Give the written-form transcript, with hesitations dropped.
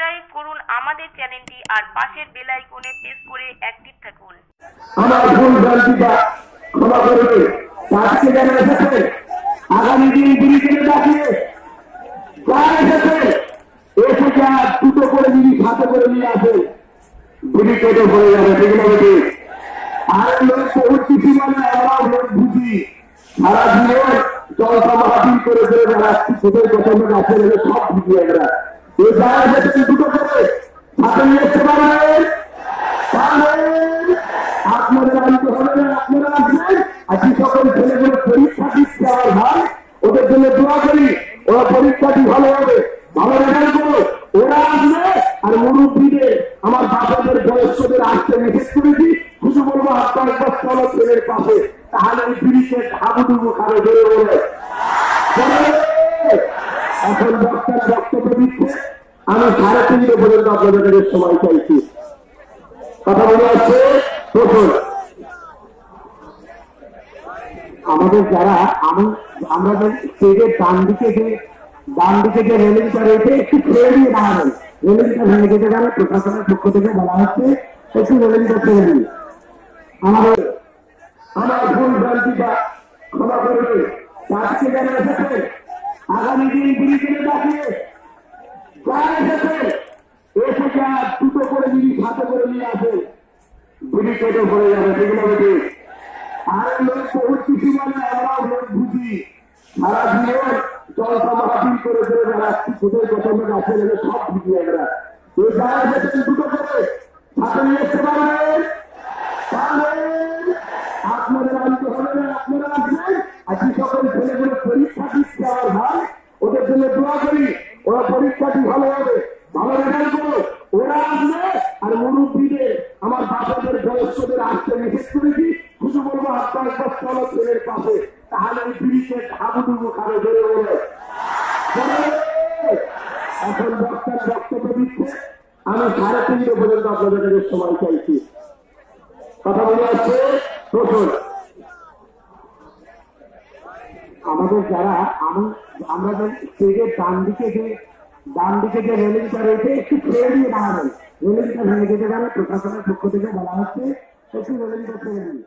Subscribe করুন আমাদের চ্যানেলটি আর পাশের বেল আইকনে প্রেস করে অ্যাক্টিভ থাকুন। আমার ভুল ভ্রান্তিটা ক্ষমা করবে। আজকে যারা এসেছে আগামী দিন ব্রিগেডে ডাকিয়ে যারা এসেছে এসে যা দুটো করে জিনিস হাতে করে নিয়ে আসে ব্রিগেডে হয়ে যাবে। সেগুলো আর লোক বহুত কিছু মানে আমার লোক বুঝি সারা জীবন জলসা মাহাবিল করে করে বেড়াচ্ছি ছোটের প্রথমে গাছে রেখে সব বুঝি আমরা এই যারা এসেছে দুটো করে হাতে নিয়ে এসতে পারবেন আপনাদের আনতে হবে না। আপনারা আসবেন আজকে সকল ছেলেগুলো পরীক্ষা দিচ্ছে আমার ভাই ওদের জন্য দোয়া করি ওরা পরীক্ষাটি ভালো হবে ভালো রেজাল্ট করো ওরা আসবে। আর মুরব্বীদের আমার বাপেদের বয়স্কদের আসতে মেসেজ করেছি শুধু বলবো আপনার একবার চলো ছেলের পাশে তাহলে ওই ব্রিজের হাবুডুবু খাবে বেড়ে বলে এখন বক্তারা বক্তব্য দিচ্ছে। আমি 3:30 পর্যন্ত আপনাদের সময় চাইছি। কথা বলে আসছে আমাদের যারা আমরা স্টেজের ডান দিকে যে রেলিংটা রয়েছে একটু ছেড়ে দিয়ে দাঁড়াবেন। রেলিংটা ভেঙে যেতে গেলে প্রশাসনের পক্ষ থেকে বলা হচ্ছে একটু রেলিংটা ছেড়ে দিন। আমার ভুল ভ্রান্তিটা ক্ষমা করবে। আজকে যারা এসেছে আগামী দিন ব্রিগেডে ডাকিয়ে যারা এসেছে এসে যা দুটো করে জিনিস হাতে করে নিয়ে আসে ব্রিগেডে হয়ে যাবে। সেগুলো আর লোক বহুত কিছু মানে আমরাও লোক বুঝি সারা জীবন জলসা মাহাবিল করে করে বেড়াচ্ছি ছোটের প্রথমে গাছে রেখে সব বুঝি আমরা এই যারা এসেছে দুটো করে হাতে নিয়ে এসতে পারবেন আপনাদের আনতে হবে না। আপনারা আসবেন আজকে সকল ছেলেগুলো পরীক্ষা দিচ্ছে আমার ভাই ওদের জন্য দোয়া করি ওরা পরীক্ষাটি ভালো হবে ভালো রেজাল্ট করো ওরা আসবে। আর মুরব্বীদের আমার বাপেদের বয়স্কদের আসতে মেসেজ করেছি শুধু বলবো আপনার একবার চলো ছেলের পাশে তাহলে ওই ব্রিজের হাবুডুবু খাবে বেড়ে বলে এখন বক্তারা বক্তব্য দিচ্ছে। আমি 3:30 পর্যন্ত আপনাদের সময় চাইছি। কথা বলে আসছে আমাদের যারা আমরা স্টেজের ডান দিকে যে রেলিংটা রয়েছে একটু ছেড়ে দিয়ে দাঁড়াবেন। রেলিংটা ভেঙে যেতে গেলে প্রশাসনের পক্ষ থেকে বলা হচ্ছে একটু রেলিংটা ছেড়ে দিন।